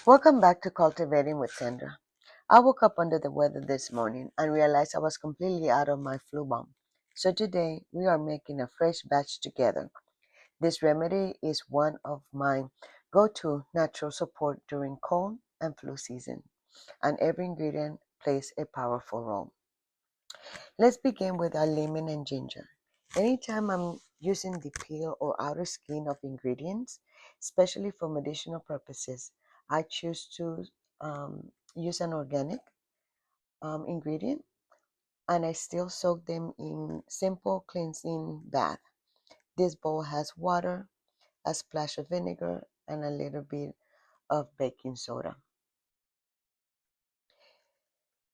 Welcome back to Cultivating with Sandra. I woke up under the weather this morning and realized I was completely out of my flu bomb. So today we are making a fresh batch together. This remedy is one of my go-to natural support during cold and flu season, and every ingredient plays a powerful role. Let's begin with our lemon and ginger. Anytime I'm using the peel or outer skin of ingredients, especially for medicinal purposes, I choose to use an organic ingredient, and I still soak them in simple cleansing bath. This bowl has water, a splash of vinegar, and a little bit of baking soda.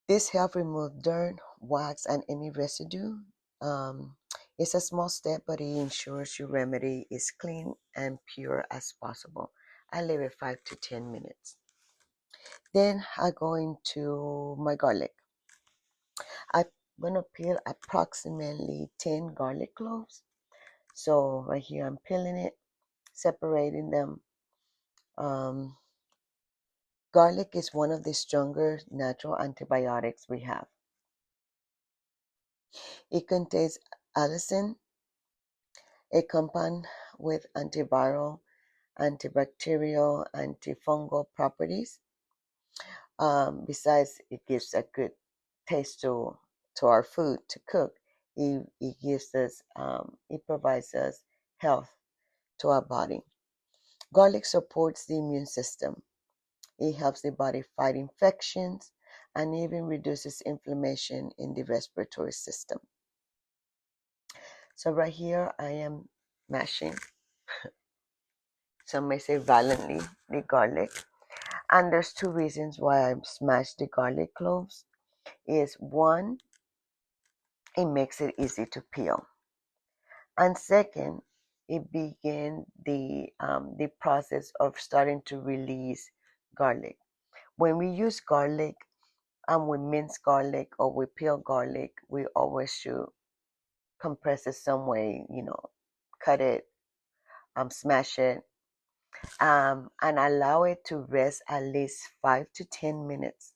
This helps remove dirt, wax, and any residue. Um, it's a small step, but it ensures your remedy is clean and pure as possible. I leave it 5 to 10 minutes. Then I go into my garlic. I'm going to peel approximately 10 garlic cloves. So right here I'm peeling it, separating them. Um, Garlic is one of the stronger natural antibiotics we have. It contains allicin, a compound with antiviral, antibacterial, antifungal properties. Besides, it gives a good taste to our food to cook. It gives us, it provides us health to our body. Garlic supports the immune system. It helps the body fight infections and even reduces inflammation in the respiratory system. So right here I am mashing, some may say violently, the garlic. And there's two reasons why I smash the garlic cloves. Is one, it makes it easy to peel. And second, it begins the process of starting to release garlic. When we use garlic and we mince garlic or we peel garlic, we always should compress it some way, cut it, smash it, and allow it to rest at least 5 to 10 minutes.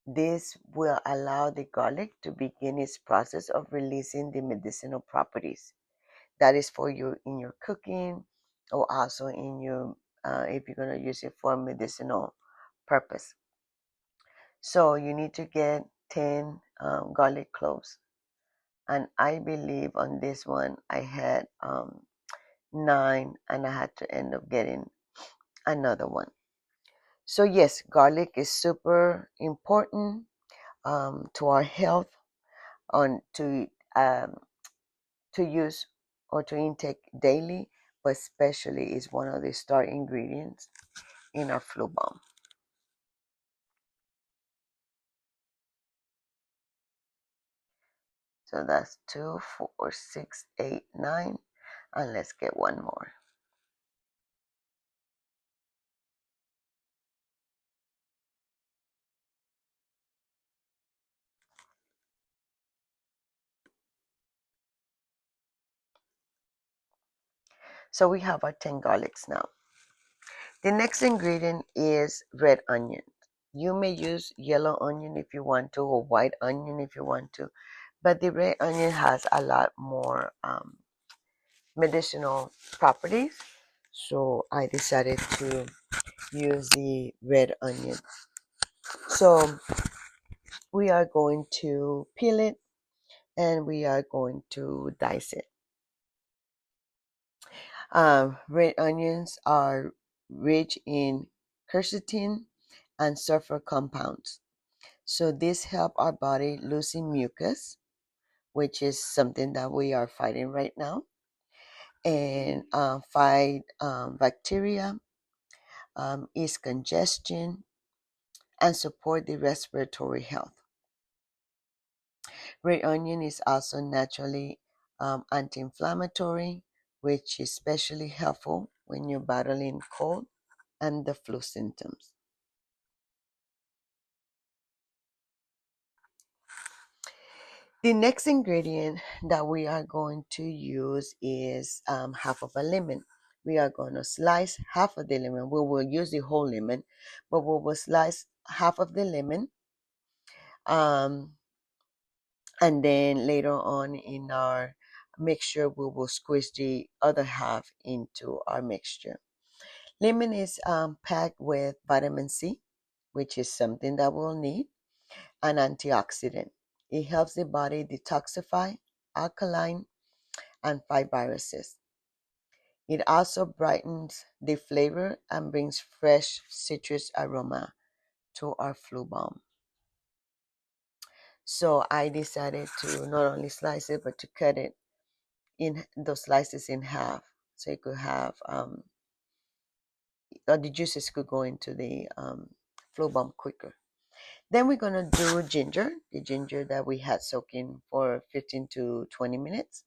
This will allow the garlic to begin its process of releasing the medicinal properties. That is for you in your cooking, or also in your if you're going to use it for medicinal purpose. So you need to get 10 garlic cloves, and I believe on this one I had 9, and I had to end up getting another one. So yes, garlic is super important to our health, on to use or to intake daily, but especially is one of the star ingredients in our flu bomb. So that's 2, 4, 6, 8, 9, and let's get one more. So we have our 10 garlics now. The next ingredient is red onion. You may use yellow onion if you want to, or white onion if you want to, but the red onion has a lot more medicinal properties. So I decided to use the red onion. So we are going to peel it and we are going to dice it. Red onions are rich in quercetin and sulfur compounds. So this help our body losing mucus, which is something that we are fighting right now, and fight bacteria, ease congestion, and support the respiratory health. Red onion is also naturally anti-inflammatory, which is especially helpful when you're battling cold and the flu symptoms. The next ingredient that we are going to use is half of a lemon. we are going to slice half of the lemon. We will use the whole lemon, but we will slice half of the lemon. And then later on in our mixture, we will squeeze the other half into our mixture. Lemon is packed with vitamin C, which is something that we'll need, an antioxidant. It helps the body detoxify, alkaline, and fight viruses. It also brightens the flavor and brings fresh citrus aroma to our flu balm. So I decided to not only slice it, but to cut it in those slices in half. So you could have, the juices could go into the flu balm quicker. Then we're going to do ginger, the ginger that we had soaking for 15 to 20 minutes.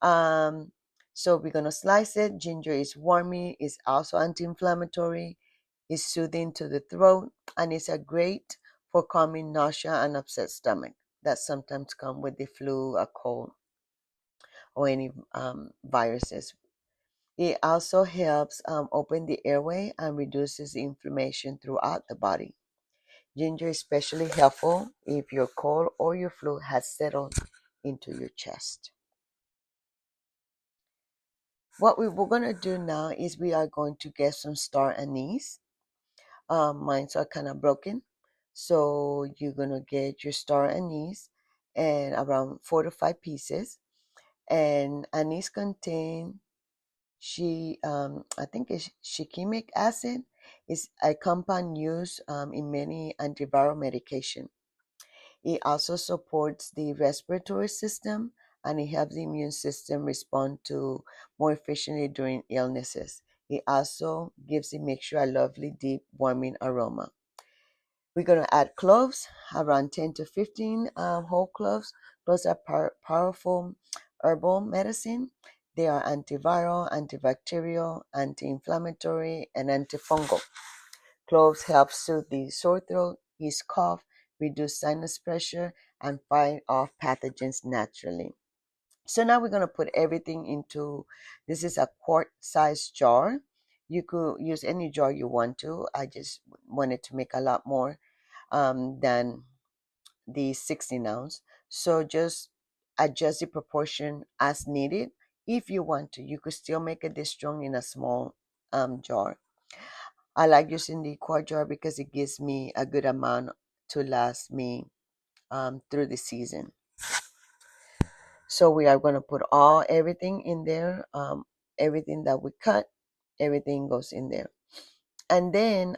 So we're going to slice it. Ginger is warming, it's also anti-inflammatory, it's soothing to the throat, and it's a great for calming nausea and upset stomach that sometimes come with the flu, a cold, or any viruses. It also helps open the airway and reduces inflammation throughout the body. Ginger is especially helpful if your cold or your flu has settled into your chest. What we're going to do now is we are going to get some star anise. Mine are kind of broken. So you're going to get your star anise and around 4 to 5 pieces. And anise contain I think it's shikimic acid. Is a compound used in many antiviral medication. It also supports the respiratory system, and it helps the immune system respond to more efficiently during illnesses. It also gives the mixture a lovely, deep, warming aroma. We're going to add cloves, around 10 to 15 whole cloves. Those are powerful herbal medicine. They are antiviral, antibacterial, anti-inflammatory, and antifungal. Cloves help soothe the sore throat, ease cough, reduce sinus pressure, and fight off pathogens naturally. So now we're going to put everything into, this is a quart-size jar. You could use any jar you want to. I just wanted to make a lot more than the 16 ounce. So just adjust the proportion as needed. If you want to, you could still make it this strong in a small jar. I like using the quart jar because it gives me a good amount to last me through the season. So we are going to put everything in there, everything that we cut, everything goes in there. And then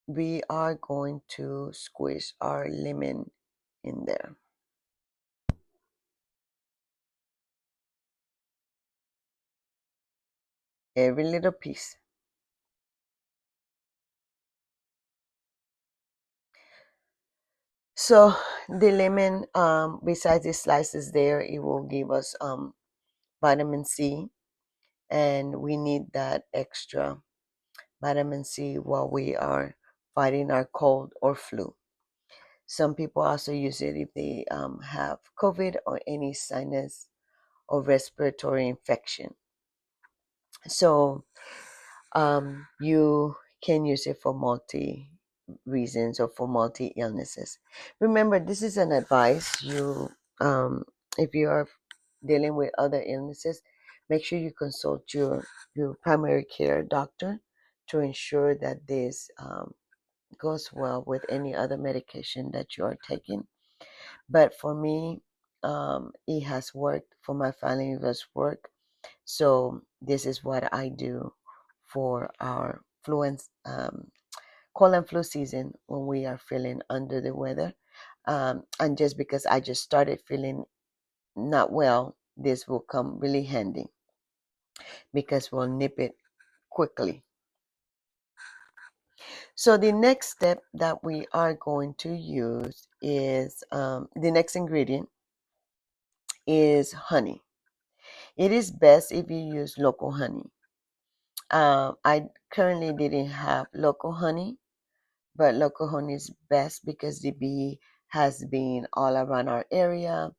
we are going to squeeze our lemon in there. Every little piece. So the lemon, besides the slices there, it will give us vitamin C, and we need that extra vitamin C while we are fighting our cold or flu. Some people also use it if they have COVID or any sinus or respiratory infection. So you can use it for multi reasons or for multi illnesses. Remember, this is an advice. If you are dealing with other illnesses, make sure you consult your primary care doctor to ensure that this goes well with any other medication that you are taking. But for me, it has worked. For my family, it has worked. So this is what I do for our cold and flu season when we are feeling under the weather. And just because I just started feeling not well, this will come really handy because we'll nip it quickly. So the next step that we are going to use is the next ingredient is honey. It is best if you use local honey. I currently didn't have local honey, but local honey is best because the bee has been all around our area.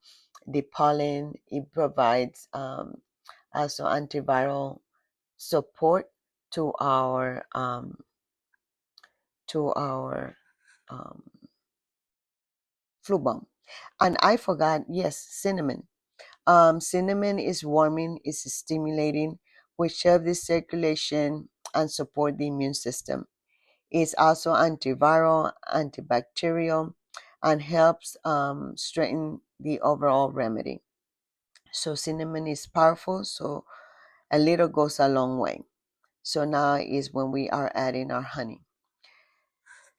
The pollen, it provides also antiviral support to our to our um, flu bomb. And I forgot, yes, cinnamon. Cinnamon is warming, is stimulating, which helps the circulation and support the immune system. It's also antiviral, antibacterial, and helps strengthen the overall remedy. So cinnamon is powerful, so a little goes a long way. So now is when we are adding our honey.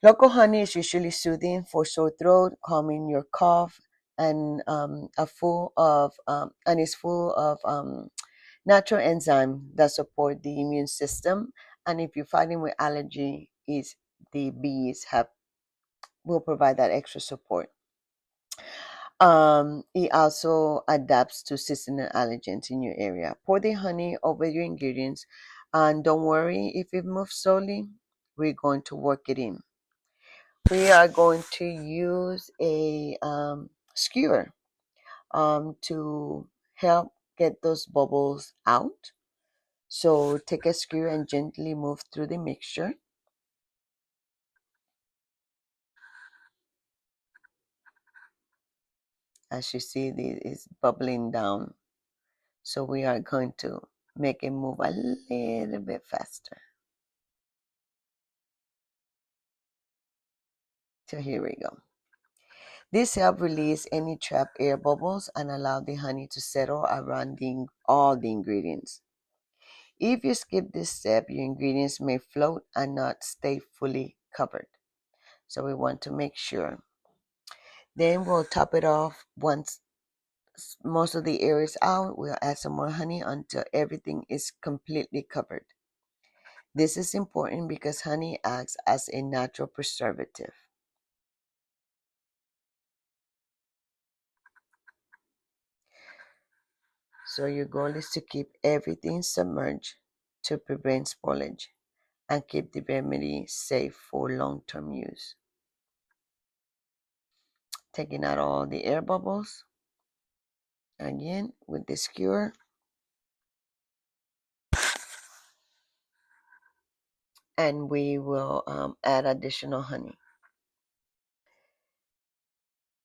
Local honey is usually soothing for sore throat, calming your cough, and is full of natural enzyme that support the immune system. And if you're fighting with allergy, is the bees have will provide that extra support. It also adapts to seasonal allergens in your area. Pour the honey over your ingredients, and don't worry if it moves slowly. We're going to work it in. We are going to use a skewer to help get those bubbles out. So take a skewer and gently move through the mixture. As you see, this is bubbling down. So we are going to make it move a little bit faster. So here we go. This helps release any trapped air bubbles and allow the honey to settle around all the ingredients. If you skip this step, your ingredients may float and not stay fully covered. So we want to make sure. Then we'll top it off once most of the air is out. We'll add some more honey until everything is completely covered. This is important because honey acts as a natural preservative. So your goal is to keep everything submerged to prevent spoilage and keep the remedy safe for long-term use. Taking out all the air bubbles again with the skewer. And we will add additional honey.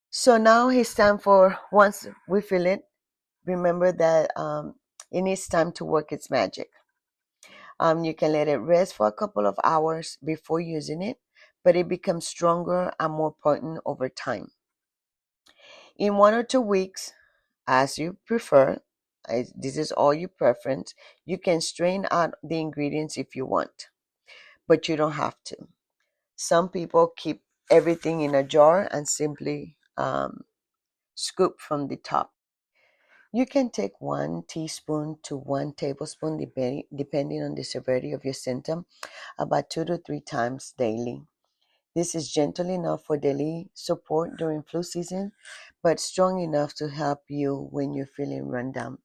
So now it's time for, once we fill it, remember that it needs time to work its magic. You can let it rest for a couple of hours before using it, but it becomes stronger and more potent over time. In 1 or 2 weeks, as you prefer, this is all your preference, you can strain out the ingredients if you want, but you don't have to. Some people keep everything in a jar and simply scoop from the top. You can take 1 teaspoon to 1 tablespoon, depending on the severity of your symptom, about 2 to 3 times daily. This is gentle enough for daily support during flu season, but strong enough to help you when you're feeling run down.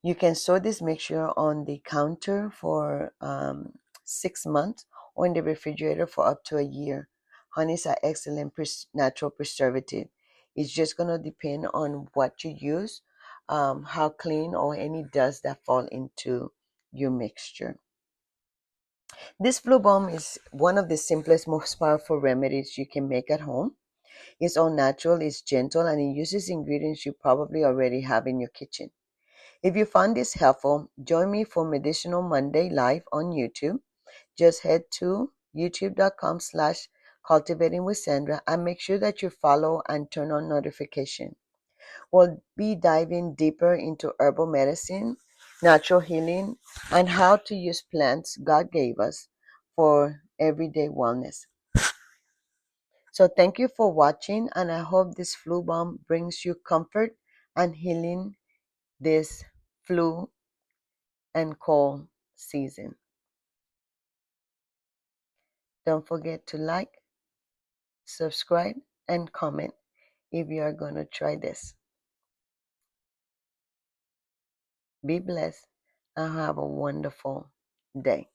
You can store this mixture on the counter for 6 months or in the refrigerator for up to a year. Honeys are excellent natural preservative. It's just going to depend on what you use, how clean or any dust that fall into your mixture. This flu balm is one of the simplest, most powerful remedies you can make at home. It's all natural, it's gentle, and it uses ingredients you probably already have in your kitchen. If you found this helpful, join me for Medicinal Monday live on YouTube. Just head to youtube.com/cultivating with Sandra and make sure that you follow and turn on notification. We'll be diving deeper into herbal medicine, natural healing, and how to use plants God gave us for everyday wellness. So thank you for watching, and I hope this flu balm brings you comfort and healing this flu and cold season. Don't forget to like, subscribe, and comment if you are going to try this. Be blessed and have a wonderful day.